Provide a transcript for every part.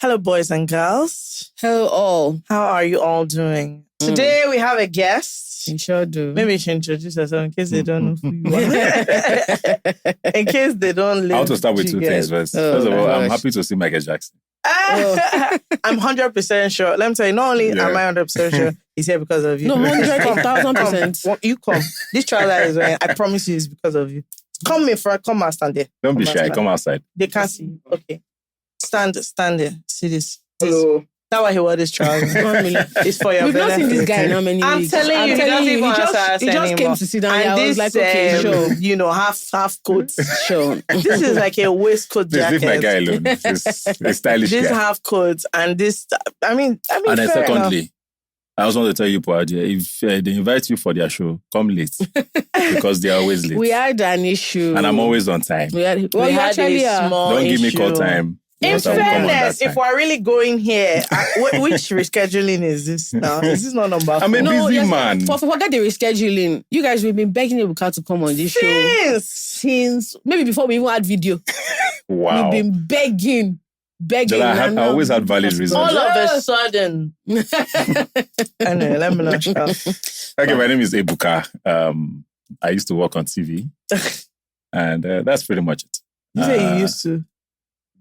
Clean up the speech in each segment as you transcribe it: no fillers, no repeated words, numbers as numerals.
Hello, boys and girls. Hello, all. How are you all doing? Today we have a guest. You sure do. Maybe you should introduce yourself in case they don't know who you are. In case they don't live. I want to start with two things first. First of all, I'm happy to see Michael Jackson. I'm 100% sure. Let me tell you, not only am I 100% sure he's here because of you. No, 1,000%. You come. This trouser is wearing, I promise you, it's because of you. Come in front. Come and stand there. Don't be shy. Come outside. They can't see you. Okay. Stand there. See this. Hello. That's why he wore this trouser. It's for your We've benefit. not seen this guy in how many I'm weeks? telling you, he doesn't even answer us He just came to sit down. And I was like, okay, sure. You know, half coat. Sure. This is like a waistcoat Please jacket. leave my guy alone. This a stylish This guy. half coat and this. I mean. And then fair secondly, enough. I also want to tell you, Poadia, if they invite you for their show, come late. Because they are always late. We had an issue. And I'm always on time. We had, we had a small Don't give me issue. call time. In Because I will come on that fairness, time. if we're really going here, which rescheduling is this now? Is this not number 4? I'm a busy man. Forget the rescheduling. You guys, we've been begging Ebuka to come on this show since maybe before we even had video. Wow. We've been begging. I always had valid reasons. All of a sudden. Anyway, let me know. Okay, my name is Ebuka. I used to work on TV. And that's pretty much it. You say you used to?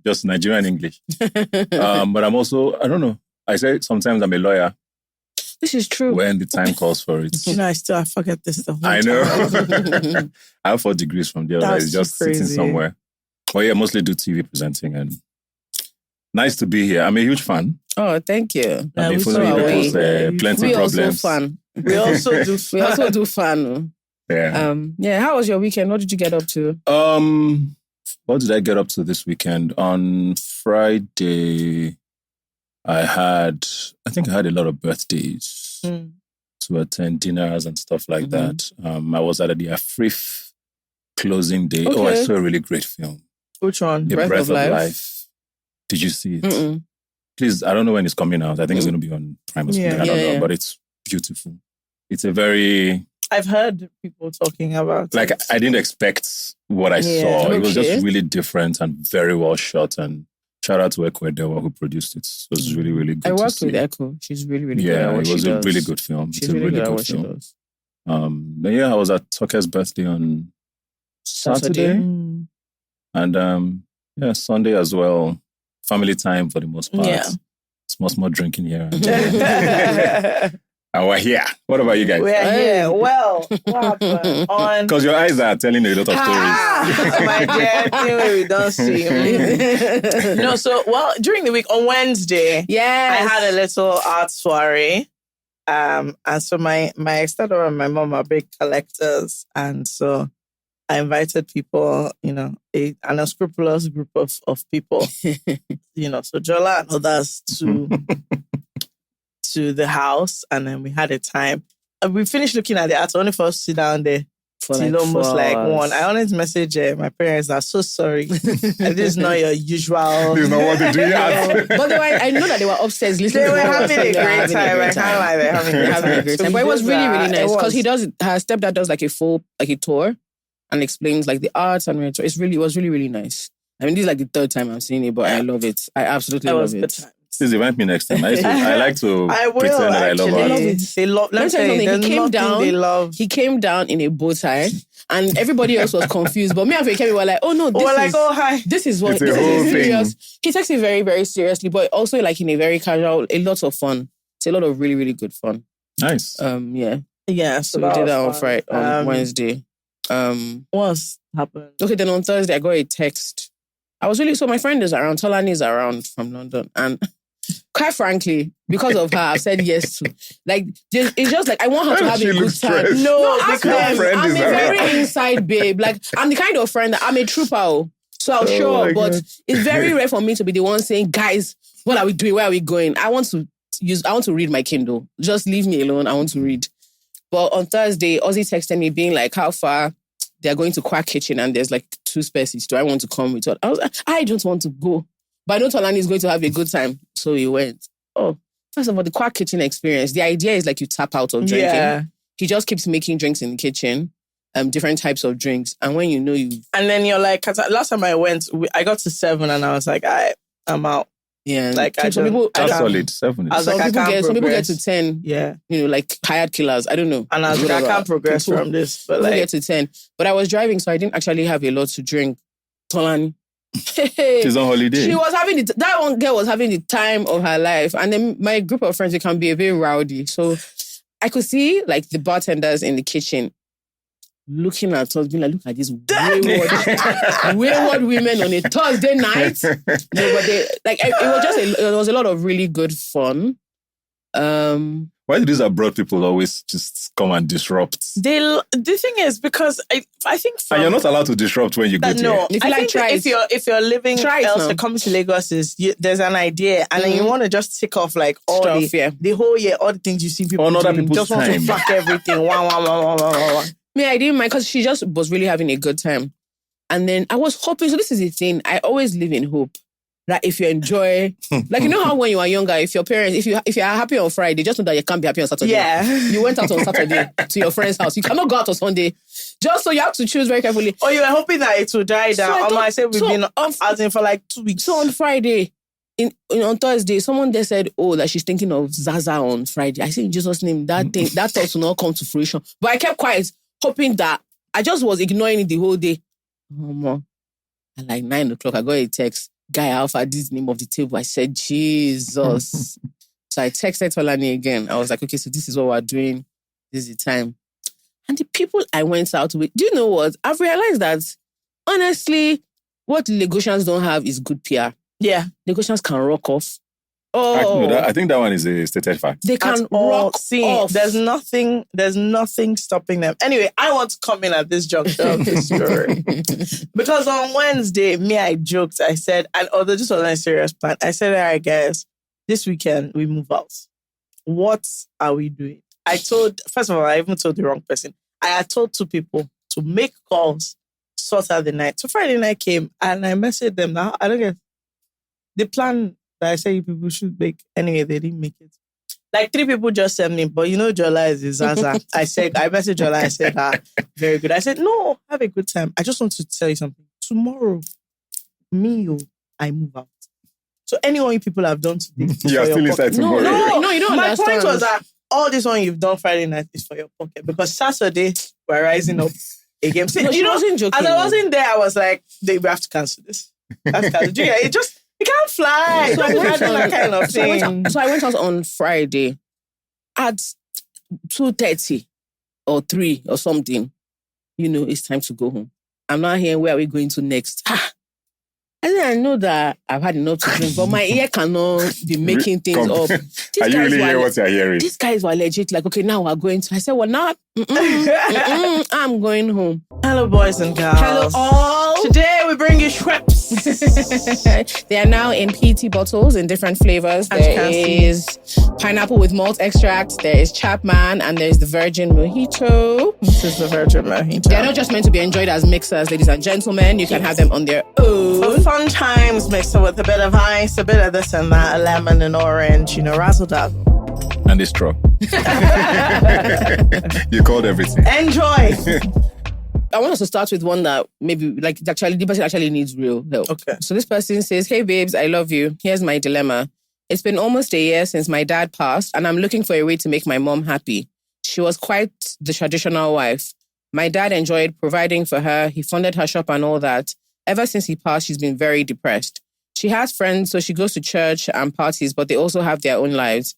Just Nigerian English. But I'm also, I don't know. I say sometimes I'm a lawyer This is true. when the time calls for it. You know, I forget this stuff. I know. I have 4 degrees from there. That's It's just crazy. sitting somewhere. But yeah, mostly do TV presenting and nice to be here. I'm a huge fan. Oh, thank you. I've been we following saw you away. people's plenty We also problems. fun. We also do. We also do fun. Yeah. Yeah. How was your weekend? What did you get up to? What did I get up to this weekend? On Friday, I think I had a lot of birthdays to attend dinners and stuff like that. I was at the Afrif closing day. Okay. Oh, I saw a really great film. Which one? The Breath Breath of of Life? Life. Did you see it? Mm-mm. Please, I don't know when it's coming out. I think it's going to be on Prime or something. Yeah. I don't Yeah, know, yeah. but it's beautiful. It's a very... I've heard people talking about Like, it. I didn't expect what I Yeah. saw. It was Okay. just really different and very well shot. And shout out to Ekwedewa who produced it. It was really, really good I to worked see. with Echo. She's really, really good at Yeah, what it she was a does. really good film. She's It's a really good at good what she film. does. Then yeah, I was at Tucker's birthday on Saturday. Mm. And yeah, Sunday as well. Family time for the most part. Yeah. Small drinking here. And there. And we're here. What about you guys? We're here. Well, what happened? On Because your eyes are telling a lot of stories. my dear, anyway, we don't see. No, so during the week on Wednesday, Yes. I had a little art soiree. And so my ex-daughter and my mom are big collectors, and so I invited people, an unscrupulous group of people, so Jola and others to the house, and then we had a time. And we finished looking at the art, only for us to sit down there till almost like 1. I wanted to message my parents, I'm so sorry. This is not your usual. This is not what they do yet. But I know that they were upstairs listening. They to were what having a they were great time. I can't lie, they're having a great time. But it was really, really nice because he her stepdad does like a tour and explains like the arts and it was really, really nice. I mean, this is like the 3rd time I'm seeing it, but I love it. I absolutely love it. Please invite me next time. I like to I will, pretend that I love actually. art. love it. They love. Let me tell you something. He came down. They love. He came down in a bow tie, and everybody else was confused. But me and Fake were like, "Oh no, hi. this is what It's a this whole is serious." thing. He takes it very, very seriously, but also like in a very casual. A lot of fun. It's a lot of really, really good fun. Nice. Yeah. Yeah, So we did that on Friday, on Wednesday. What's happened? Okay, then on Thursday I got a text. So my friend is around. Tolani is around from London, and quite frankly, because of her, I've said yes to. Like, it's just like I want her to have a good time. stressed? No, Ask because her. I'm a Friend is very around. inside babe. Like, I'm the kind of friend that I'm a trooper. So I'll show my up, but God. it's very rare for me to be the one saying, "Guys, what are we doing? Where are we going?" I want to read my Kindle. Just leave me alone. I want to read. But on Thursday, Ozzy texted me being like, how far they're going to Quack Kitchen and there's like 2 spare seats. Do I want to come with her? I was like, I don't want to go. But I know Tolani is going to have a good time. So we went. Oh, first of all, the Quack Kitchen experience. The idea is like you tap out of drinking. Yeah. He just keeps making drinks in the kitchen. Different types of drinks. And when you know you... And then you're like, 'cause last time I went, I got to 7 and I was like, I'm out. Yeah. Like, some people, That's solid. 7. I was like, some people get to 10. Yeah. You know, like hired killers. I don't know. And I was like, I can't progress from this. But people like, get to 10. But I was driving, so I didn't actually have a lot to drink. Tolani. She's on holiday. She was having that one girl was having the time of her life. And then my group of friends, we can be a bit rowdy. So I could see like the bartenders in the kitchen looking at us, being like, look at these wayward women on a Thursday night. No, but it was a lot of really good fun. Why do these abroad people always just come and disrupt? The thing is, because I think and you're not allowed to disrupt when you go there. No, if you're living else, coming to Lagos there's an idea, and then you want to just tick off like all the whole year, all the things you see people doing, just want to fuck everything. Wah. Me, I didn't mind because she just was really having a good time. And then I was hoping, so this is the thing, I always live in hope that if you enjoy, like you know how when you are younger, if your parents, if you are happy on Friday, just know that you can't be happy on Saturday. Yeah. You went out on Saturday to your friend's house. You cannot go out on Sunday. Just so you have to choose very carefully. Or you were hoping that it would die down. I said we've been out in for like 2 weeks. So on Friday, on Thursday, someone there said, that she's thinking of Zaza on Friday. I said, in Jesus' name, that thought will not come to fruition. But I kept quiet, hoping that I just was ignoring it the whole day. At like 9 o'clock, I got a text. Guy Alpha, this is the name of the table. I said, Jesus. So I texted Tolani again. I was like, okay, so this is what we're doing. This is the time. And the people I went out with, do you know what? I've realized that, honestly, what Lagosians don't have is good PR. Yeah. Lagosians can rock off. I think that one is a stated fact. They can rock off. There's nothing stopping them. Anyway, I want to come in at this juncture of the story. Because on Wednesday, I joked. I said, and although this was a serious plan, I said, all right, guys, this weekend we move out. What are we doing? First of all, I even told the wrong person. I had told 2 people to make calls, sort out the night. So Friday night came and I messaged them. Now, I don't get the plan that I said you people should make. Anyway, they didn't make it. Like 3 people just sent me, but you know Jolla is Zaza. I messaged Jolla, I said, very good. I said, no, have a good time. I just want to tell you something. Tomorrow, I move out. So anyone you people have done today, you are still inside tomorrow. No, you don't My understand. point was that all this one you've done Friday night is for your pocket. Because Saturday, we're rising up again. No, she wasn't joking. As I wasn't there, I was like, we have to cancel this. You can't fly. So I went out on Friday at 2:30 or 3 or something. It's time to go home. I'm not hearing where are we going to next. I know that I've had enough to drink, but my ear cannot be making things up. Are you really hearing what you're hearing? These guys were legit like, okay, now we're going to. I said, well, now I'm going home. Hello, boys and girls. Hello, all. Today we bring you Schweppes. They are now in PET bottles in different flavors. There is pineapple with malt extract, there is Chapman, and there's the Virgin Mojito. This is the Virgin Mojito. They're not just meant to be enjoyed as mixers, ladies and gentlemen. You can have them on their own. For fun times, mixed with a bit of ice, a bit of this and that, a lemon and orange, razzle dazzle. And a straw. You called everything. Enjoy. I want us to start with one that maybe, the person actually needs real help. Okay. So this person says, hey babes, I love you. Here's my dilemma. It's been almost a year since my dad passed, and I'm looking for a way to make my mom happy. She was quite the traditional wife. My dad enjoyed providing for her. He funded her shop and all that. Ever since he passed, she's been very depressed. She has friends, so she goes to church and parties, but they also have their own lives.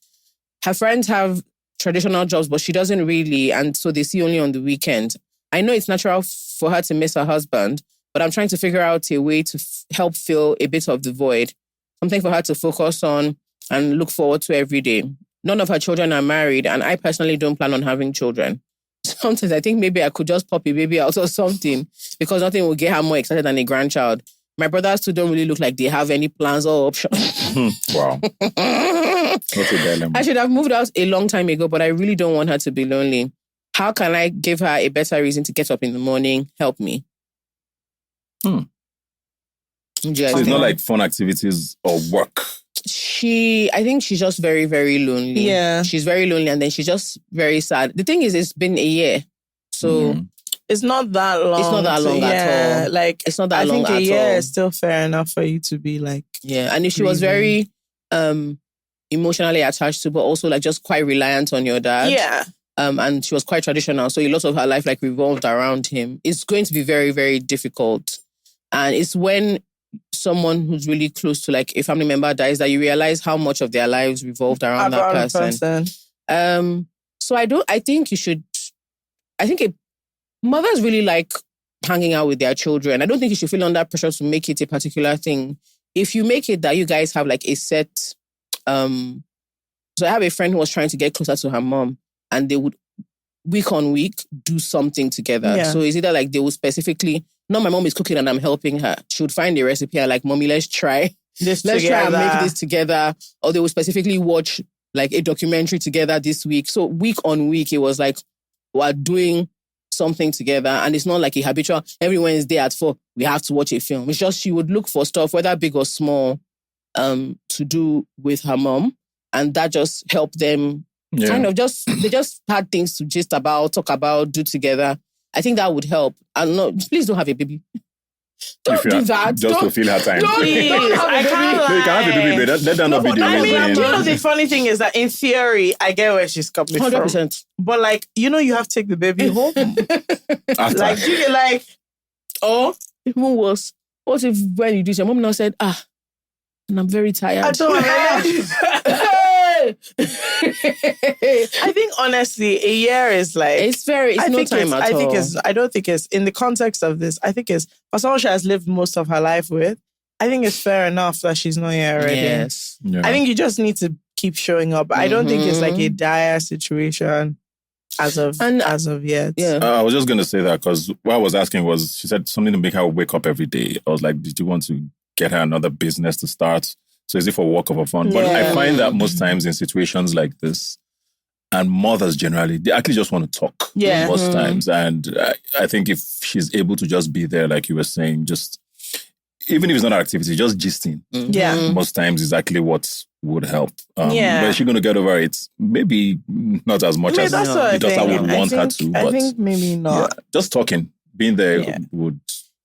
Her friends have traditional jobs, but she doesn't really, and so they see only on the weekend. I know it's natural for her to miss her husband, but I'm trying to figure out a way to help fill a bit of the void. Something for her to focus on and look forward to every day. None of her children are married, and I personally don't plan on having children. Sometimes I think maybe I could just pop a baby out or something, because nothing will get her more excited than a grandchild. My brothers too don't really look like they have any plans or options. Wow. What's a dilemma? I should have moved out a long time ago, but I really don't want her to be lonely. How can I give her a better reason to get up in the morning? Help me. So it's not like fun activities or work. I think she's just very, very lonely. Yeah. She's very lonely, and then she's just very sad. The thing is, it's been a year. So it's not that long. It's not that long at all. Like, it's not that long at all. I think a year is still fair enough for you to be like... Yeah, and if she was very emotionally attached to, but also like just quite reliant on your dad. Yeah. And she was quite traditional. So a lot of her life like revolved around him. It's going to be very, very difficult. And it's when someone who's really close to like a family member dies that you realize how much of their lives revolved around that person. So I think mothers really like hanging out with their children. I don't think you should feel under pressure to make it a particular thing. If you make it that you guys have like a set, so I have a friend who was trying to get closer to her mom, and they would week on week do something together. Yeah. So it's either like they would specifically, no, my mom is cooking and I'm helping her. She would find a recipe and like, mommy, let's try and make this together. Or they would specifically watch like a documentary together this week. So week on week, it was like we're doing something together, and it's not like a habitual every Wednesday at 4 we have to watch a film. It's just she would look for stuff, whether big or small, to do with her mom, and that just helped them kind of they just had things to gist about, talk about, do together. I think that would help. And no, please don't have a baby. Don't do that. Just to feel her time. Don't have a baby. No, you can have a baby, but let that not be the reason. You know, the funny thing is that in theory, I get where she's coming 100%. from. But like, you have to take the baby home. After. Like, you get like, or even worse, what if when you do, your mom now said, and I'm very tired. I don't have I think honestly, a year is like it's no time at all. I don't think it's in the context of this. I think it's for someone she has lived most of her life with. I think it's fair enough that she's not here already. Yes. Yeah. I think you just need to keep showing up. I don't think it's like a dire situation as of yet. Yeah. I was just going to say that because what I was asking was, she said something to make her wake up every day. I was like, did you want to get her another business to start? So is it for work or for fun? But I find that most times in situations like this, and mothers generally, they actually just want to talk most times. And I think if she's able to just be there, like you were saying, just, even if it's not an activity, just gisting. Most times is actually what would help. But is she going to get over it? Maybe not as much as the daughter would want her to. But I think maybe not. Just talking, being there would...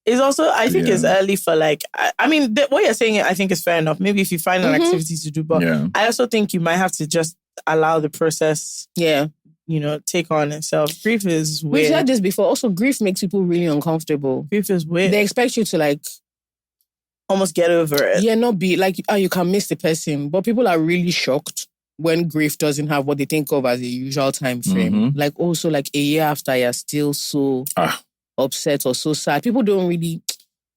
It's also, I think it's early for like, I mean, what you're saying, I think is fair enough. Maybe if you find an activity to do, but I also think you might have to just allow the process, take on itself. Grief is weird. We've said this before. Also, grief makes people really uncomfortable. Grief is weird. They expect you to like... almost get over it. Yeah, not be like, you can miss the person. But people are really shocked when grief doesn't have what they think of as a usual time frame. Like also like a year after, you're still so... upset or so sad. People don't really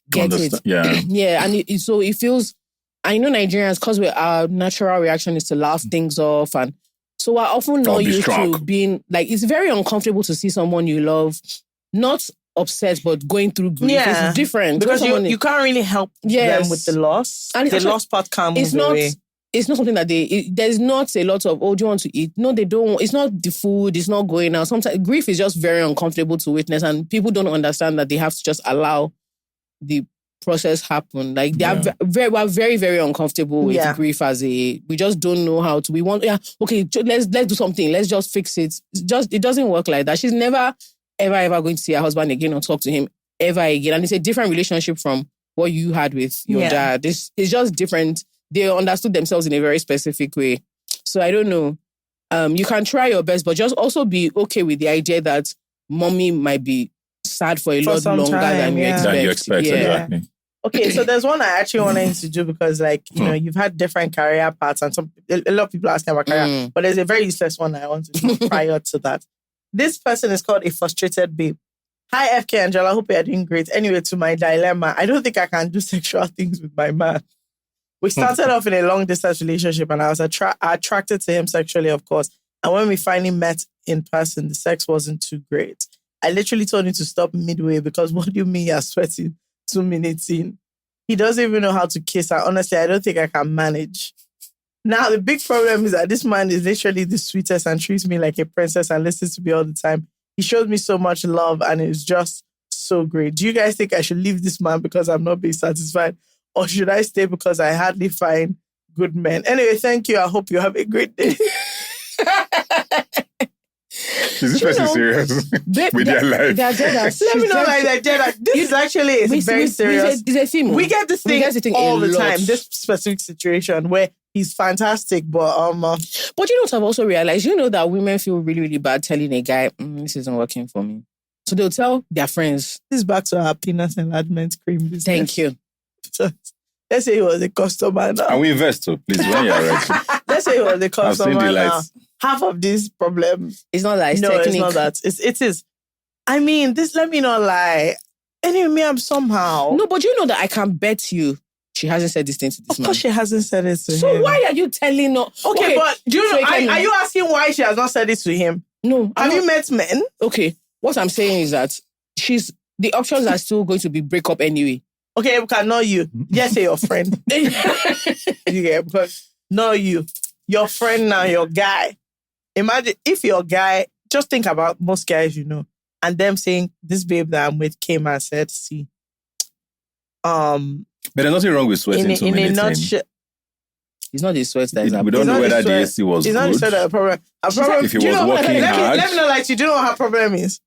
get it. Yeah. And so it feels, I know Nigerians, because our natural reaction is to laugh things off, and so we're often not used to being like, it's very uncomfortable to see someone you love not upset but going through grief. It's different because you can't really help them with the loss, and the loss part can't move away. It's not something that there's not a lot of, do you want to eat? No, they don't. It's not the food. It's not going out. Sometimes grief is just very uncomfortable to witness, and people don't understand that they have to just allow the process happen. Like we're very, very uncomfortable with grief we just don't know how to. We want, let's do something. Let's just fix it. It doesn't work like that. She's never, ever going to see her husband again or talk to him ever again. And it's a different relationship from what you had with your dad. It's just different. They understood themselves in a very specific way. So I don't know. You can try your best, but just also be okay with the idea that mommy might be sad for a lot longer than you expect. Than you expect, exactly. Okay, so there's one I actually wanted to do because, like, you've had different career paths, and a lot of people ask about career, but there's a very useless one I want to do prior to that. This person is called a frustrated babe. Hi, FK Angela. I hope you're doing great. Anyway, to my dilemma, I don't think I can do sexual things with my man. We started off in a long-distance relationship, and I was attracted to him sexually, of course. And when we finally met in person, the sex wasn't too great. I literally told him to stop midway because what do you mean you're sweating 2 minutes in? He doesn't even know how to kiss. And honestly, I don't think I can manage. Now, the big problem is that this man is literally the sweetest and treats me like a princess and listens to me all the time. He shows me so much love, and it's just so great. Do you guys think I should leave this man because I'm not being satisfied? Or should I stay because I hardly find good men? Anyway, thank you. I hope you have a great day. Is this person serious with their life? Let me know like that. This is actually very serious. It's a theme. We get this thing all the time. This specific situation where he's fantastic, but But you know what I've also realized? You know that women feel really, really bad telling a guy, this isn't working for me. So they'll tell their friends. this is back to our peanut enlargement cream business. Thank you. So, let's say he was a customer now. And we invest, so please, when you're ready. Let's say he was a I've seen customer the now. lights. Half of these problems. It's not that. It's No, technique. it's not that. It is. I mean, this. Let me not lie. Anyway, me, I'm somehow. No, but you know that I can bet you she hasn't said this thing to this Of man. course, she hasn't said it to him. So why are you telling her? Okay, but do you know? so Are you asking why she has not said it to him? No. Have you met men? Okay. What I'm saying is that the options are still going to be break up anyway. Okay, Ebuka, not you. Just say your friend. You get, but not you. Your friend now, your guy. Imagine if your guy, just think about most guys you know, and them saying, this babe that I'm with came and said, see. But there's nothing wrong with sweating so many times. It's not the sweat that is We happening. don't know It's not whether the the sweat. AC was It's not the good. sweat that a problem. A problem. If he do you was know, working hard. let me know, like, you do know what her problem is.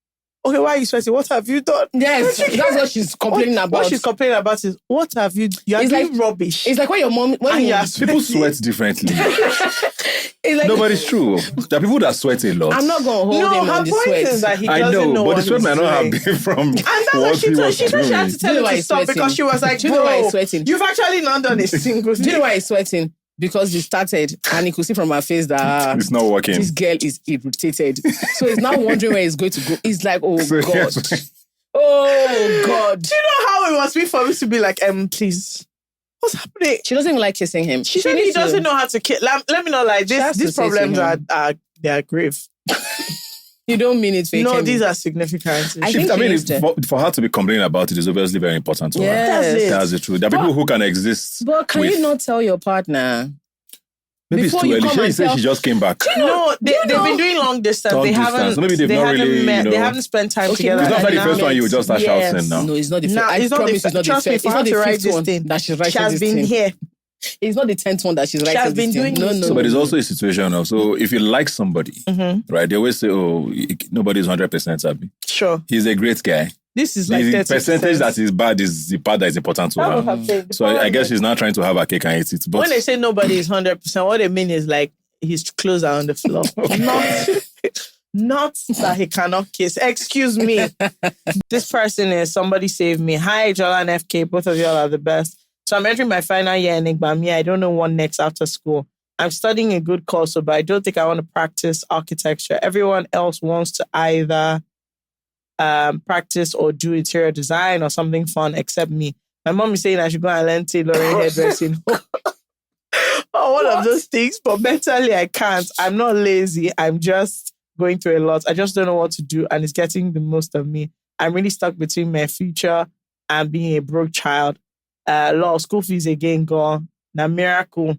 Okay, why are you sweating? What have you done? Yes, that's what she's complaining about. What she's complaining about is, what have you, you are It's doing like- rubbish. It's like when your mom, when And you, you are People sweat differently. it's like, No, but it's true. There are people that sweat a lot. I'm not going to hold No, him her on the point sweat. is that he I doesn't know, know but what the sweat he's might not have doing. been from And that's what what she he told. was She said she had doing. to tell Do you know him why to he's stop sweating? because she was like, Do you know why he's bro, sweating? you've actually not done a single Do you know thing. why he's sweating? Because he started and he could see from her face that It's not working. this girl is irritated. So he's now wondering where he's going to go. He's like, oh So, God. yes. Oh God. Do you know how it must be for me to be like, please, what's happening? She doesn't even like kissing him. She said he needs to- doesn't know how to kill. Let me know, like, has to these say to problems him. they are grave. You don't mean it fake. No, Kenny. these are significant. I think I she mean, needs to- for her to be complaining about it is obviously very important to her. Yes. That's it. That's the truth. There are people who can exist. But can with, you not tell your partner? Maybe it's before too you early. come She and said tell- she just came back. No, they've been doing long distance. Long They distance. haven't. So maybe they've they not haven't really, met. you know- They haven't spent time Okay, together. It's not like the and first now one you just start yes. shouting now. No, it's not the Nah, first. I it's not promise the it's not the trust me, first. for It's her not the to write fifth this one thing. that she's She writing has this been thing. here. It's not the 10th one that she's writing has been this thing. doing No, this. no. So, but it's also a situation of, so if you like somebody, right, they always say, oh, nobody's 100% happy. Sure. He's a great guy. This is like The 30%. percentage that is bad is the part that is important to That's what her. I'm saying. The So I problem guess is- she's not trying to have a cake and eat it. But when they say nobody is 100%, what they mean is like his clothes are on the floor. Not that he cannot kiss. Excuse me. This person is somebody save me. Hi, Jollz and FK. Both of y'all are the best. So I'm entering my final year in Igbami. I don't know what next after school. I'm studying a good course, but I don't think I want to practice architecture. Everyone else wants to either practice or do interior design or something fun except me. My mom is saying I should go and learn tailoring, hairdressing. Oh, one of those things, but mentally I can't. I'm not lazy. I'm just going through a lot. I just don't know what to do, and it's getting the most of me. I'm really stuck between my future and being a broke child. Lot of school fees again gone. Now miracle.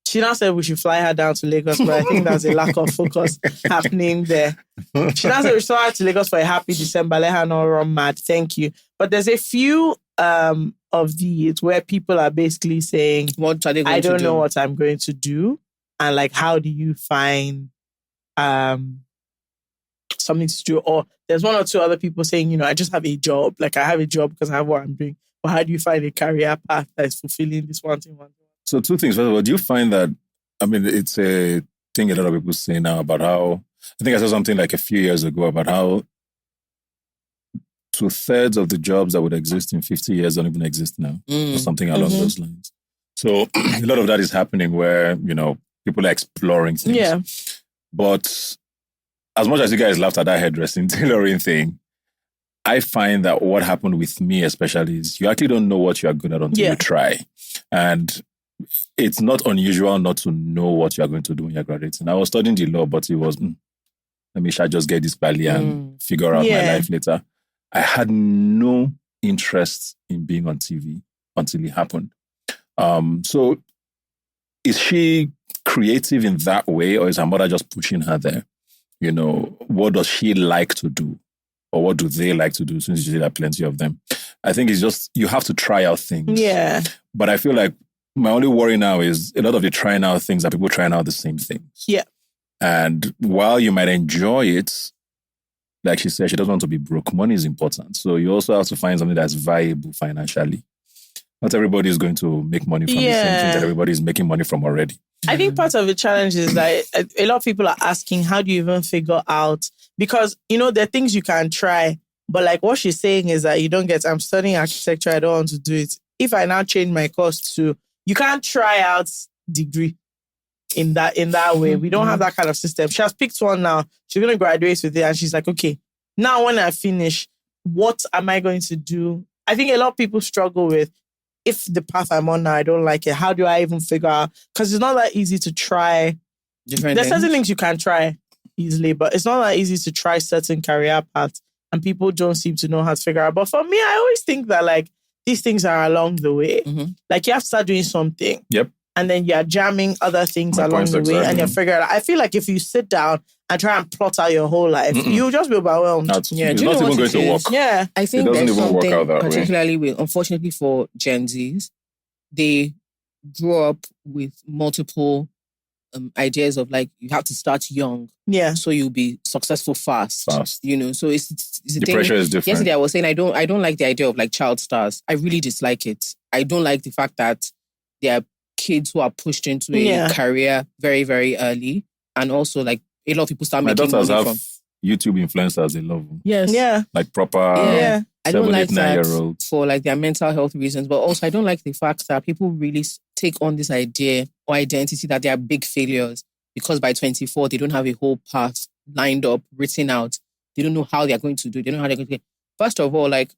She now said we should fly her down to Lagos, but I think there's a lack of focus happening there. She now said we should fly her to Lagos for a happy December. Let her not run mad. Thank you. But there's a few of these where people are basically saying, What are they going I to don't do? know what I'm going to do. And like, how do you find something to do? Or there's one or two other people saying, you know, I just have a job. Like I have a job because I have what I'm doing. But how do you find a career path that is fulfilling this one thing? So two things. First of all, do you find that, I mean, it's a thing a lot of people say now about how, I think I saw something like a few years ago about how 2/3 of the jobs that would exist in 50 years don't even exist now, or something along those lines. So a lot of that is happening where, you know, people are exploring things. Yeah. But as much as you guys laughed at that hairdressing, tailoring thing, I find that what happened with me especially is you actually don't know what you are good at until you try. And it's not unusual not to know what you are going to do when you're graduating. I was studying the law, but it was, let me just get this badly and figure out my life later. I had no interest in being on TV until it happened. So is she creative in that way, or is her mother just pushing her there? You know, what does she like to do? Or what do they like to do, since you see there are plenty of them? I think it's just, you have to try out things. Yeah. But I feel like my only worry now is a lot of the trying out things are people trying out the same things. Yeah. And while you might enjoy it, like she said, she doesn't want to be broke. Money is important. So you also have to find something that's viable financially. Not everybody is going to make money from the same thing that everybody is making money from already. I think part of the challenge is that a lot of people are asking, how do you even figure out? Because, there are things you can try, but like what she's saying is that you don't get, I'm studying architecture, I don't want to do it. If I now change my course to, you can't try out degree in that way. We don't have that kind of system. She has picked one now. She's going to graduate with it. And she's like, okay, now when I finish, what am I going to do? I think a lot of people struggle with, if the path I'm on now, I don't like it, how do I even figure out? Because it's not that easy to try. There's certain things you can try easily, but it's not that easy to try certain career paths. And people don't seem to know how to figure out. But for me, I always think that like these things are along the way. Like you have to start doing something. Yep. And then you're jamming other things along the way and you're figuring out. I feel like if you sit down and try and plot out your whole life, you'll just be overwhelmed. It's not even going to work. Yeah. I think doesn't there's even work out something that way. particularly with, unfortunately for Gen Zs, they grow up with multiple ideas of like, you have to start young. Yeah. So you'll be successful fast. So it's the thing. Pressure is different. Yesterday I was saying I don't like the idea of like child stars. I really dislike it. I don't like the fact that there are kids who are pushed into a career very, very early. And also like a lot of people start making money from... YouTube influencers, they love them. Yes. Yeah. Like proper I don't like 7, 8, 9 that year olds. for like their mental health reasons. But also I don't like the fact that people really take on this idea or identity that they are big failures because by 24, they don't have a whole path lined up, written out. They don't know how they're going to do it. They don't know how they're going to do it. First of all, like,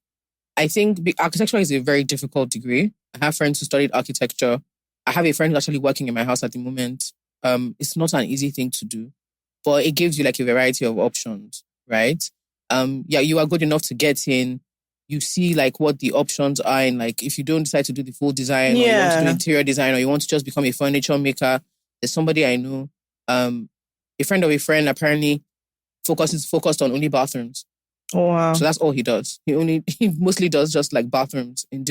I think architecture is a very difficult degree. I have friends who studied architecture. I have a friend who's actually working in my house at the moment. It's not an easy thing to do, but it gives you like a variety of options, right? You are good enough to get in. You see like what the options are, and like if you don't decide to do the full design, or you want to do interior design, or you want to just become a furniture maker, there's somebody I know, a friend of a friend apparently focused on only bathrooms. Oh wow! So that's all he does. He mostly does just like bathrooms in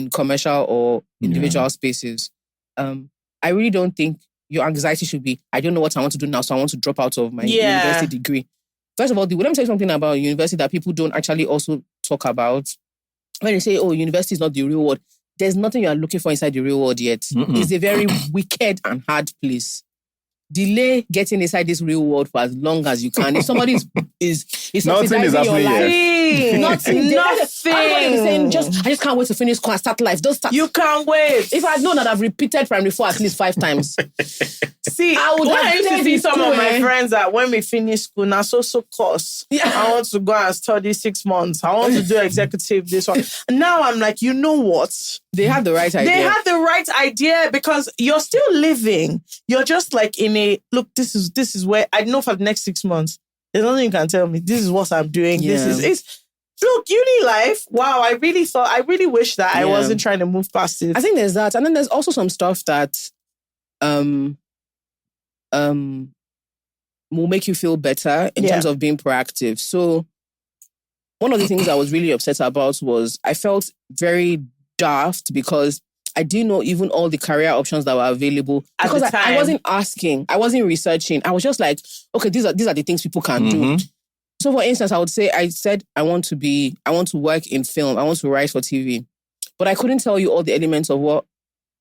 commercial or individual spaces. I really don't think your anxiety should be, I don't know what I want to do now, so I want to drop out of my university degree. First of all, let me tell you something about university that people don't actually also talk about. When they say, oh, university is not the real world, there's nothing you are looking for inside the real world yet. It's a very wicked and hard place. Delay getting inside this real world for as long as you can. If somebody is nothing is happening yet. Nothing. I just can't wait to finish school and start life. Don't start. You can't wait. If I'd known that I've repeated primary 4 at least 5 times. See, I used to see some of my friends that when we finish school, now so course. Yeah. I want to go and study 6 months. I want to do executive this one. And now I'm like, you know what? They have the right idea. They have the right idea because you're still living. You're just like in a, look, this is where, I know for the next 6 months, there's nothing you can tell me. This is what I'm doing. Yeah. Look, uni life, wow, I really wish that I wasn't trying to move past it. I think there's that. And then there's also some stuff that will make you feel better in terms of being proactive. So one of the things I was really upset about was I felt very daft because I didn't know even all the career options that were available. Because I wasn't asking, I wasn't researching. I was just like, okay, these are the things people can do. So for instance, I said I want to work in film, I want to write for TV. But I couldn't tell you all the elements of what,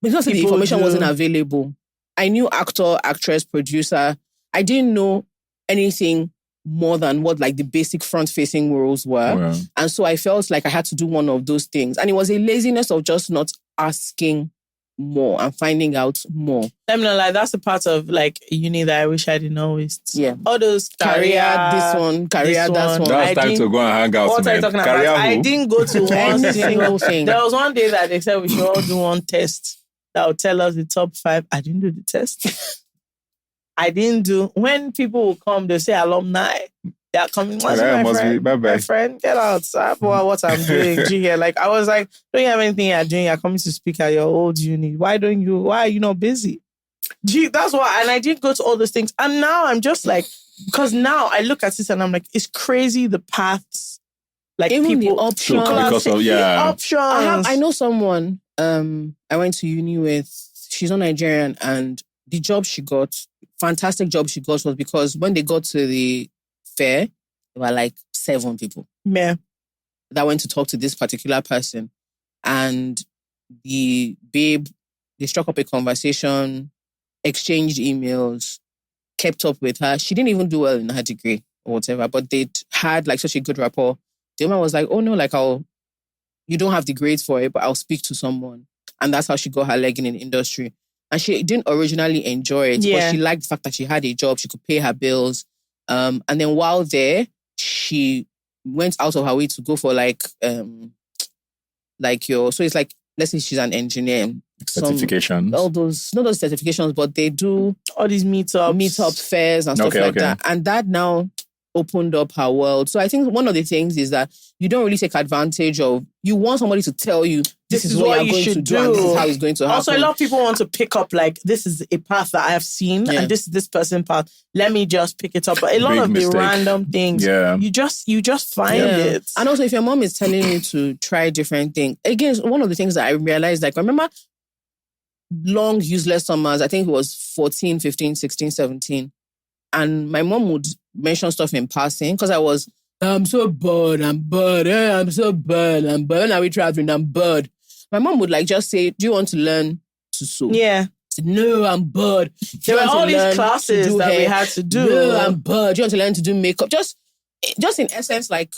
because the information wasn't available. I knew actor, actress, producer. I didn't know anything more than what like the basic front-facing roles were. Wow. And so I felt like I had to do one of those things. And it was a laziness of just not asking more and finding out more. I'm not like, that's the part of like uni that I wish I didn't always. Yeah. All those career, this one, career, that one. That's time to go and hang out. What are you talking about? I didn't go to one single thing. There was one day that they said we should all do one test that would tell us the top 5. I didn't do the test. I didn't do. When people will come, they say alumni. They are coming. What's my friend? Get out. I have what I'm doing. Here. Like, I was like, don't you have anything you're doing? You're coming to speak at your old uni. Why are you not busy? That's why. And I didn't go to all those things. And now I'm just like, because now I look at this and I'm like, it's crazy the paths. Like, even people, the options. The options. I know someone I went to uni with. She's not Nigerian, and the job she got, fantastic job she got, was because when they got to the fair, there were like 7 people that went to talk to this particular person. And the babe, they struck up a conversation, exchanged emails, kept up with her. She didn't even do well in her degree or whatever, but they had like such a good rapport. The woman was like, oh no, like you don't have the grades for it, but I'll speak to someone. And that's how she got her leg in the industry. And she didn't originally enjoy it, but she liked the fact that she had a job, she could pay her bills. And then while there, she went out of her way to go for so it's like, let's say she's an engineer. Certifications. All those, not those certifications, but they do all these meetup fairs and stuff like that. And that now opened up her world. So I think one of the things is that you don't really take advantage of, you want somebody to tell you, this is what you're going to do and this is how it's going to happen. Also, a lot of people want to pick up like, this is a path that I have seen and this is this person's path. Let me just pick it up. But a lot of the random things, you just find it. And also, if your mom is telling you to try different things, again, one of the things that I realized, like, I remember long useless summers, I think it was 14, 15, 16, 17. And my mom would mention stuff in passing because I'm so bored, I'm so bored, When are we traveling? I'm bored. My mom would like just say, do you want to learn to sew? Yeah. Said, no, I'm bored. There were all these classes that we had to do. No, I'm bored. Do you want to learn to do makeup? Just in essence, like,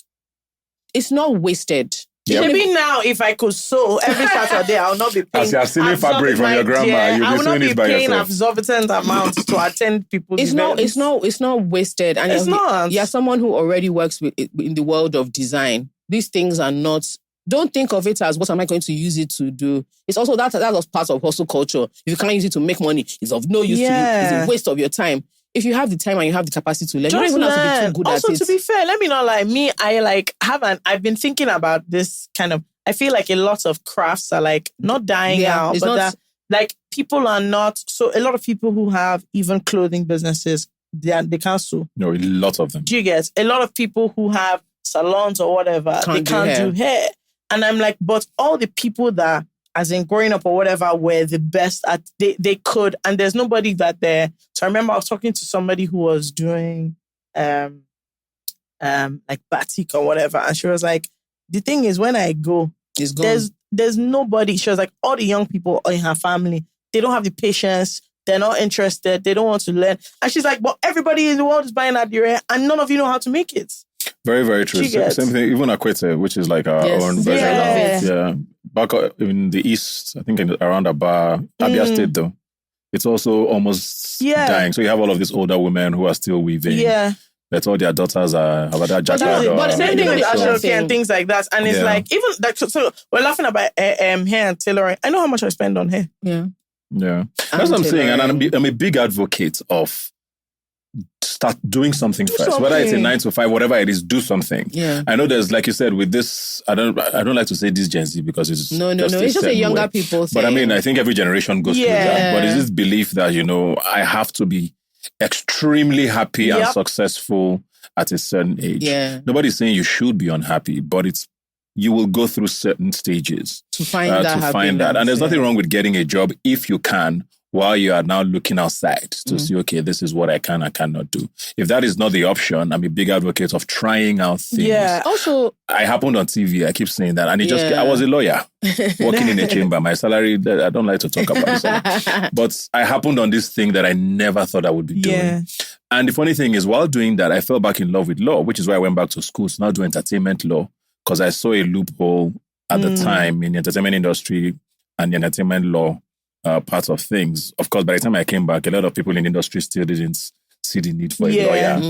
it's not wasted. Maybe now, if I could sew every Saturday, I'll not be paying. As you have seen fabric from your grandma, you'll be sewing it by yourself. I will not be paying exorbitant amounts to attend people's events. It's not wasted. And it's not. You're someone who already works in the world of design. These things are not. Don't think of it as what am I going to use it to do. It's also that was part of hustle culture. If you can't use it to make money, it's of no use to you. It's a waste of your time. If you have the time and you have the capacity to learn, you don't even have to be too good at it. Also, to be fair, let me not lie. Me, I've been thinking about this kind of, I feel like a lot of crafts are like not dying out, but like people are not, so a lot of people who have even clothing businesses, they can't sew. No, a lot of them. Do you get? A lot of people who have salons or whatever, they can't do hair. And I'm like, but all the people that, as in growing up or whatever, were the best at, they could, and there's nobody that there. So I remember I was talking to somebody who was doing like batik or whatever, and she was like, the thing is, when I go, it's gone. There's nobody. She was like, all the young people in her family, they don't have the patience, they're not interested, they don't want to learn. And she's like, but everybody in the world is buying Adire, and none of you know how to make it. Very, very true. Same thing, even Akwete, which is like our own version of it. Yeah. Back in the East, I think around Abia State though, it's also almost dying. So you have all of these older women who are still weaving. Yeah. But all their daughters are have that jacket. But same thing with Ashoke and things like that. And it's like, even like, so we're laughing about hair and tailoring. I know how much I spend on hair. Yeah. Yeah. That's what I'm saying. And I'm a big advocate of start doing something first. Whether it's a 9 to 5, whatever it is, do something. Yeah. I know there's, like you said, with this, I don't like to say this Gen Z because it's it's just a younger people thing. But I mean, I think every generation goes through that. But it's this belief that, I have to be extremely happy and successful at a certain age. Yeah. Nobody's saying you should be unhappy, but you will go through certain stages to find that. And there's nothing wrong with getting a job if you can, while you are now looking outside to see, okay, this is what I can and cannot do. If that is not the option, I'm a big advocate of trying out things. Yeah. Also, I happened on TV. I keep saying that. And I was a lawyer working in a chamber. My salary, I don't like to talk about it. But I happened on this thing that I never thought I would be doing. Yeah. And the funny thing is, while doing that, I fell back in love with law, which is why I went back to school to now do entertainment law, because I saw a loophole at the time in the entertainment industry and the entertainment law part of things. Of course, by the time I came back, a lot of people in the industry still didn't see the need for a lawyer,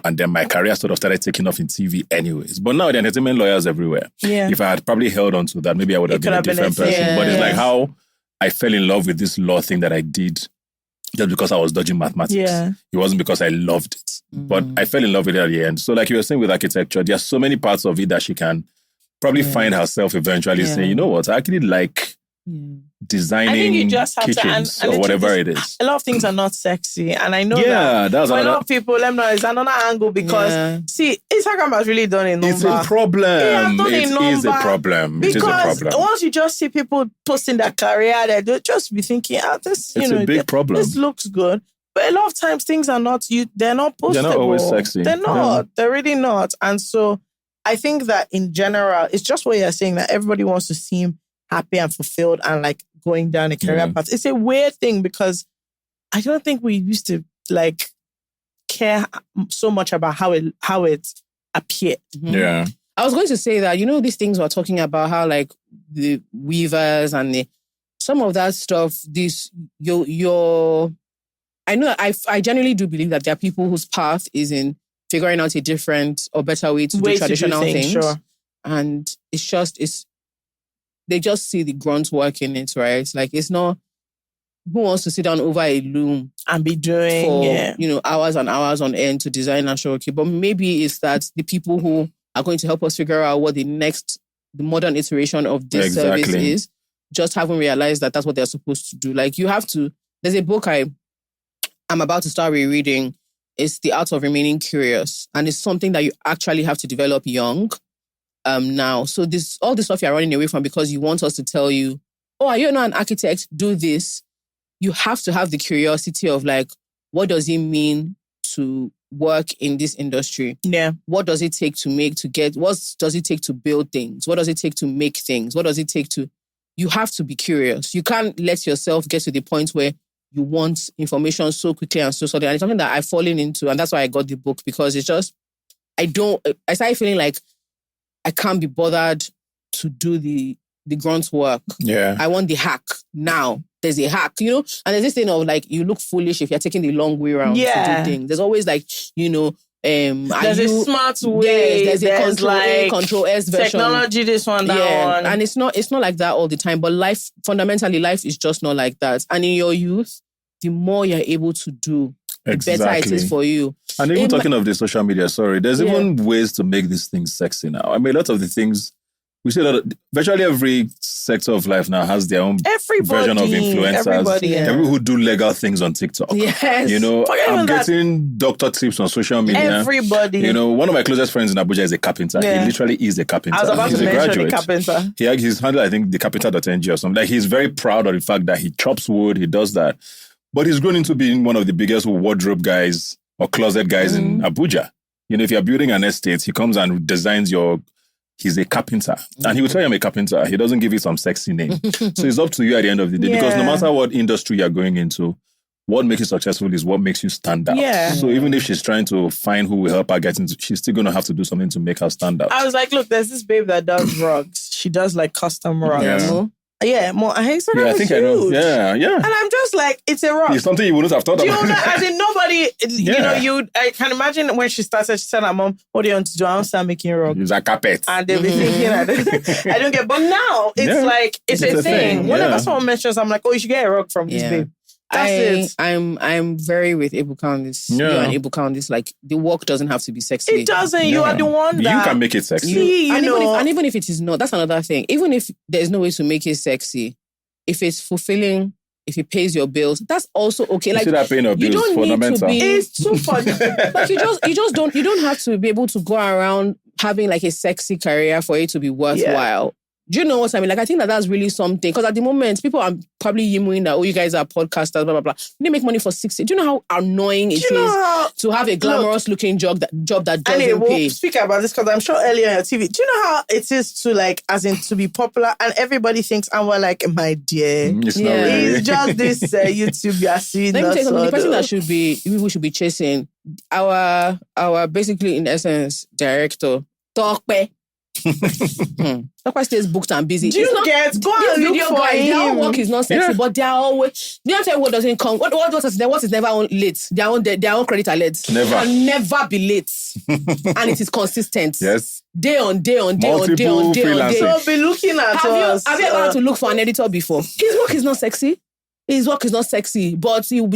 and then my career sort of started taking off in TV anyways. But now the entertainment lawyers everywhere. Yeah. If I had probably held on to that, maybe I would have been a different person. Yeah. But it's like how I fell in love with this law thing that I did just because I was dodging mathematics. Yeah. It wasn't because I loved it. But I fell in love with it at the end. So like you were saying with architecture, there are so many parts of it that she can probably find herself eventually saying, you know what, I actually like designing kitchens or whatever it is. A lot of things are not sexy. And I know that for a lot of people, let me know, it's another angle because, see, Instagram has really done a number. It's a problem. It is a problem. Because once you just see people posting their career, they'll just be thinking, this, it's a big problem. This looks good. But a lot of times things are not, they're not postable. They're not always sexy. They're not. Yeah. They're really not. And so I think that in general, it's just what you're saying, that everybody wants to seem happy and fulfilled and like going down a career path. It's a weird thing because I don't think we used to like care so much about how it appeared. Yeah. I was going to say that, these things we're talking about, how like the weavers and some of that stuff, I know I genuinely do believe that there are people whose path is in figuring out a different or better way to do traditional things. Sure. And they just see the grunt work in it, right? Like it's not, who wants to sit down over a loom and be doing for, hours and hours on end to design and show, okay, but maybe it's that the people who are going to help us figure out what the modern iteration of this service is, just haven't realized that that's what they're supposed to do. Like there's a book I'm about to start rereading. It's The Art of Remaining Curious. And it's something that you actually have to develop young now. So all this stuff you're running away from because you want us to tell you, oh, are you not an architect? Do this. You have to have the curiosity of like, what does it mean to work in this industry? Yeah. What does it take what does it take to build things? What does it take to make things? What does it take to... You have to be curious. You can't let yourself get to the point where you want information so quickly and so suddenly. And it's something that I've fallen into, and that's why I got the book, because it's just, I started feeling like I can't be bothered to do the grunt work. Yeah. I want the hack now. There's a hack, and there's this thing of like, you look foolish if you're taking the long way around to do things. There's always like, there's a smart way. Yes, there's a control S version. Technology, this one, that one. And it's not like that all the time. But fundamentally, life is just not like that. And in your youth, the more you're able to do, the better it is for you. And even talking of the social media, there's even ways to make these things sexy now. I mean, a lot of the things, we see virtually every sector of life now has their own version of influencers. Everybody who do legal things on TikTok. Yes. I'm getting doctor tips on social media. Everybody. One of my closest friends in Abuja is a carpenter. Yeah. He literally is a carpenter. I was about to mention a carpenter. He's handled, I think, the carpenter.ng or something. Like, he's very proud of the fact that he chops wood, he does that. But he's grown into being one of the biggest wardrobe guys or closet guys in Abuja. If you're building an estate, he comes and designs he's a carpenter. And he will tell you I'm a carpenter. He doesn't give you some sexy name. So it's up to you at the end of the day. Yeah. Because no matter what industry you're going into, what makes you successful is what makes you stand out. Yeah. So even if she's trying to find who will help her get into, she's still going to have to do something to make her stand out. I was like, look, there's this babe that does rugs. She does like custom rugs. Yeah. Yeah, more. I think huge. I know. Yeah. And I'm just like, it's a rock. It's something you wouldn't have thought about. As in nobody, I can imagine when she started, she said, Mom, what do you want to do? I want to start making rugs. It's a carpet. And they'll be thinking, I don't get, but now it's like, it's a thing. Whenever someone mentions, I'm like, oh, you should get a rug from this babe. That's it. I'm very with Ebuka on this. Yeah. And Ebuka on this. Like, the work doesn't have to be sexy. It doesn't. You are the one that... You can make it sexy. Even if it is not, that's another thing. Even if there's no way to make it sexy, if it's fulfilling, if it pays your bills, that's also okay. Like, you see that paying your bills, you don't fundamental. need to be... It's too funny. Like, you don't have to be able to go around having like a sexy career for it to be worthwhile. Yeah. Do you know what I mean? Like, I think that's really something. Because at the moment, people are probably yimmering that, oh, you guys are podcasters, blah, blah, blah. They make money for 60. Do you know how annoying it is to have a glamorous-looking job that doesn't pay? Speak about this because I'm sure earlier on your TV. Do you know how it is to like, as in to be popular and everybody thinks, and we're like, my dear, it's not really. It's just this YouTube you're seeing. Let me tell you something. The person that we should be chasing, our basically, in essence, director, Tokpe. Tokpe stays booked and busy. Do you Go and look for him. Their own work is not sexy, but they are always... You know what doesn't come? What is never on late? Their own credit are late. Never. Can never be late. And it is consistent. Yes. Day on day. Don't be looking at us. Have you ever had to look for an editor before? His work is not sexy. His work is not sexy, but you are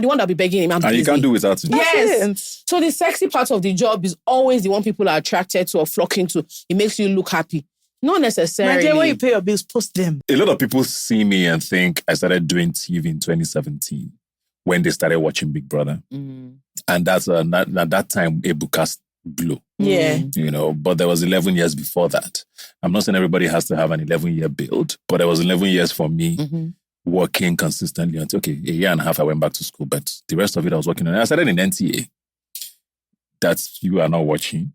the one that be begging him. And you can't do without him. Yes. So the sexy part of the job is always the one people are attracted to or flocking to. It makes you look happy. Not necessarily. My dear, when you pay your bills, post them. A lot of people see me and think I started doing TV in 2017 when they started watching Big Brother. Mm. And that's at that time, Ebuka blew. Yeah. But there was 11 years before that. I'm not saying everybody has to have an 11-year build, but there was 11 years for me. Mm-hmm. Working consistently until, a year and a half I went back to school, but the rest of it I was working on. I started in NTA. That you are not watching.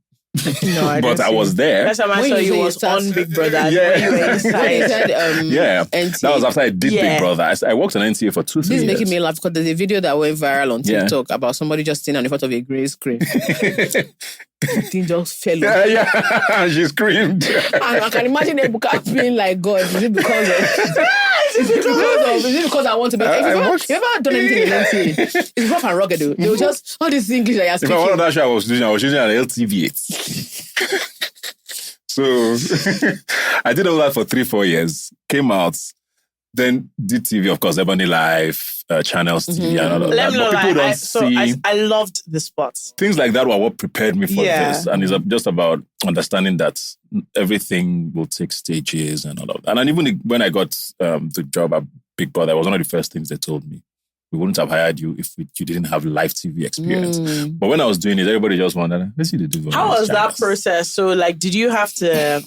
No, I but didn't I see was it. there. Last time I When saw you you say you was start- on Big Brother. Yeah. When you were When you inside. said, Yeah, NT. that was after I did Yeah. Big Brother. I worked on NTA for 2-3 This is years. making me laugh because there's a video that went viral on Yeah. TikTok about somebody just sitting on the front of a grey screen. The thing just fell off. yeah, she screamed. And I can imagine Ebuka being like, God, is it because of... Is it because I want to be... If you've ever done anything in NTA, it's rough and rugged, though. They will just... All this English that you're If speaking. I wanted that show I was using an LTV8. So I did all that for 3-4 years. Came out, then did TV, of course, Ebony Life, Channels TV, and all of Let that. me But know, people like, don't see I loved the spots. things like that were what prepared me for Yeah. this, and it's just about understanding that everything will take stages and all of that. And even when I got the job at Big Brother, it was one of the first things they told me. We wouldn't have hired you if you didn't have live TV experience. But when I was doing it, everybody just wondered, let's see the do. How was that process? So, like, did you have to,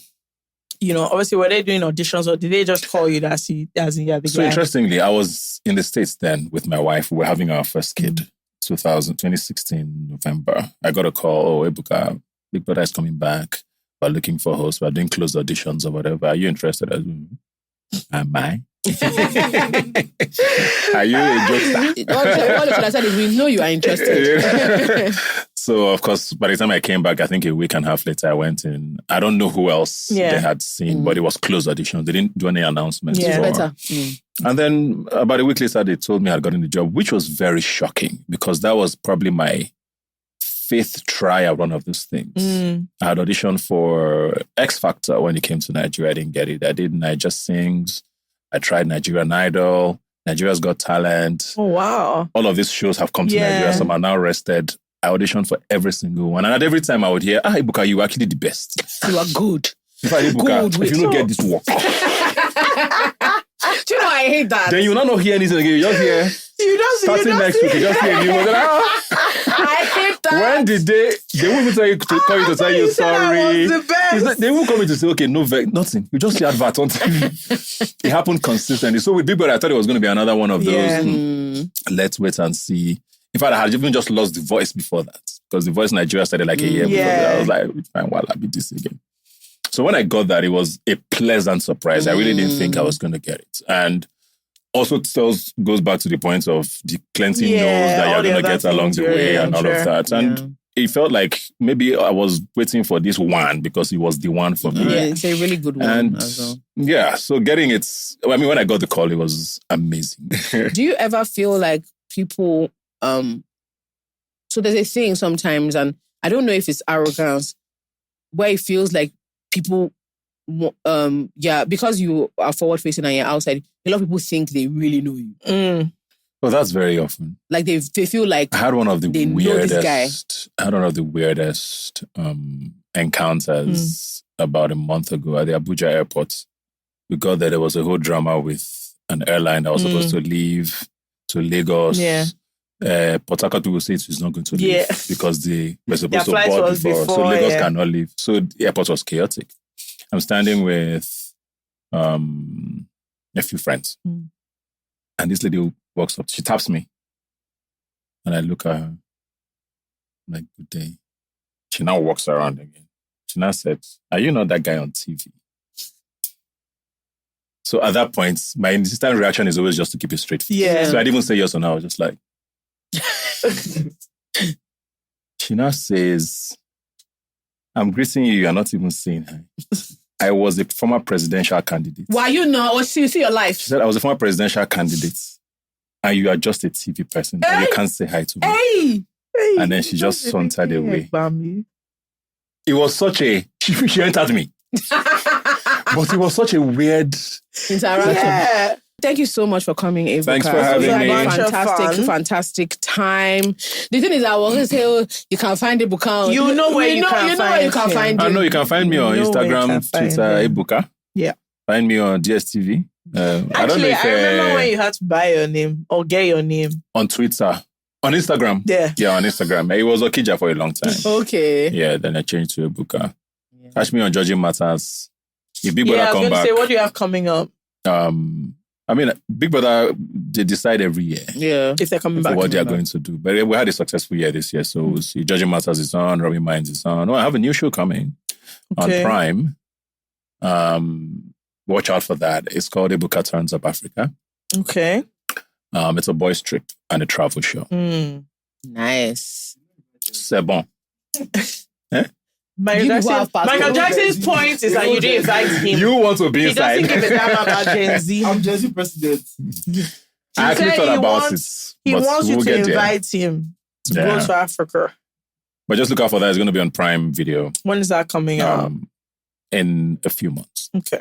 obviously, were they doing auditions or did they just call you as in the So guy? interestingly, I was in the States then with my wife. We were having our first kid, 2016 November. I got a call, Ebuka, Big Brother is coming back. We're looking for hosts. We're doing closed auditions or whatever. Are you interested? Am I? Are you a jokester? What I said is, we know you are interested. So, of course, by the time I came back, I think a week and a half later, I went in. I don't know who else they had seen, but it was closed auditions. They didn't do any announcements. Yeah. Better. And then about a week later, they told me I'd gotten the job, which was very shocking because that was probably my 5th try at one of those things. I had auditioned for X Factor when it came to Nigeria. I didn't get it. I did Naija Sings. I tried Nigerian Idol. Nigeria's Got Talent. Oh, wow. All of these shows have come to Nigeria. Some are now rested. I auditioned for every single one. And at every time I would hear, Ebuka, you were actually the best. You are good. If I Ebuka, if you don't get this work, Do you know I hate that? then you will not hear anything again. You just hear, starting next week, you just hear you. I hate that. When did they won't even tell you to call you to tell you sorry. They won't come in to say, okay, nothing. You just see advert on TV. It happened consistently. So with Big Brother, I thought it was going to be another one of those. Let's wait and see. In fact, I had even just lost the voice before that because the voice in Nigeria started like a year before that. I was like, fine, well, I'll be this again. So when I got that, it was a pleasant surprise. I really didn't think I was going to get it. And also goes back to the point of the plenty no's that you're going to get along the way and all of that. And it felt like maybe I was waiting for this one because it was the one for me. Yeah, it's a really good one. And as well. So getting it, when I got the call, it was amazing. Do you ever feel like people, so there's a thing sometimes, and I don't know if it's arrogance, where it feels like people, because you are forward facing and you're outside, a lot of people think they really know you. Well, that's very often. Like they feel like I had one of the they know this guy. weirdest encounters about a month ago at the Abuja airport. We got there was a whole drama with an airline that was supposed to leave to Lagos. Yeah. Port Harcourt people say it's not going to leave because they were supposed to board before. So Lagos cannot leave. So the airport was chaotic. I'm standing with a few friends. And this lady walks up. She taps me. And I look at her. I'm like, good day. She now walks around again. She now said, are you not that guy on TV? So at that point, my instant reaction is always just to keep it straight. Yeah. So I didn't even say yes or no. I was just like, she now says, I'm greeting you. You're not even saying hi. I was a former presidential candidate. Why you know? Or see your life? She said, I was a former presidential candidate. And you are just a TV person. And you can't say hi to me. And then she just sauntered away. It was such a... She entered me. But it was such a weird... interaction. Yeah. Thank you so much for coming, Ebuka. Thanks for having me. Fantastic time. The thing is, I was going to say, you can find Ebuka. You know where you can find him. I know you can find me on Instagram, Twitter, Ebuka. Yeah. Find me on DSTV. I don't know if, I remember when you had to buy your name or get your name. On Twitter. On Instagram. Yeah, on Instagram. It was Okija for a long time. Okay. Yeah, then I changed to Ebuka. Catch me on Judging Matters. If Big Brother I was come going to back. say, what do you have coming up? I mean, Big Brother, they decide every year. Yeah. If they're coming back. What they are going to do. But we had a successful year this year. So we'll see. Judging Matters is on, Robbie Minds is on. Oh, I have a new show coming on Prime. Watch out for that. It's called Ebuka Turns Up Africa. Okay. It's a boys' trip and a travel show. Nice. C'est bon. Michael Jackson's point is that you didn't invite him. You want to be inside. He doesn't give a damn about Gen Z. I'm Gen Z president. I actually thought about it. He wants you we'll to invite him to go to Africa. But just look out for that. It's going to be on Prime Video. When is that coming out? In a few months. Okay.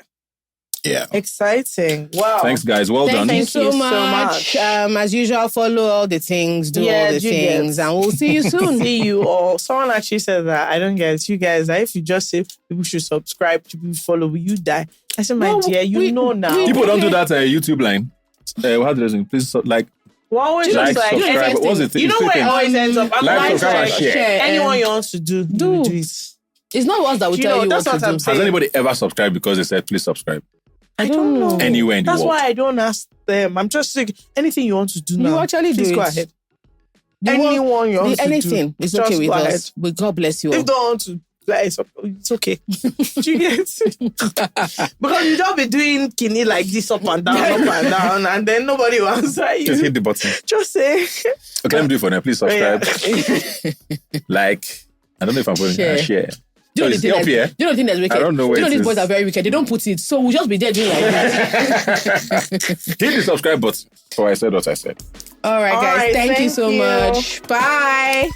Yeah. Exciting. Wow. Thanks, guys. Well done. Thank you so much. As usual, follow all the things, do all the things, and we'll see you soon. See you all. Someone actually said that. I don't get it. You guys, that if you just say people should subscribe, people follow, will you die? I said, my dear, you know now. People don't do that YouTube line. How do they please like? Well, always like, just like subscribe. What's the thing? You know where it always ends up? I'm like, subscribe, and share. Anyone you want to do it. It's not us that will tell you what to do. Has anybody ever subscribed because they said please subscribe? I don't know. Anywhere in the world. That's why I don't ask them. I'm just saying anything you want to do now. You actually please do go it. ahead. Anyone you want to do. Anything. It's okay with us. But God bless you all. If you don't want to, it's okay. Do you get it? Because you don't be doing kidney like this up and down, and then nobody will answer you. Just hit the button. Just say. Okay, let me do it for now. Please subscribe. Like, I don't know if I'm putting share. Do you know the thing that's wicked? I don't know where do you know these is. boys are very wicked? They don't put it. So we'll just be there doing like that. Hit the subscribe button. So I said what I said. All right, guys. Thank you so much. Bye.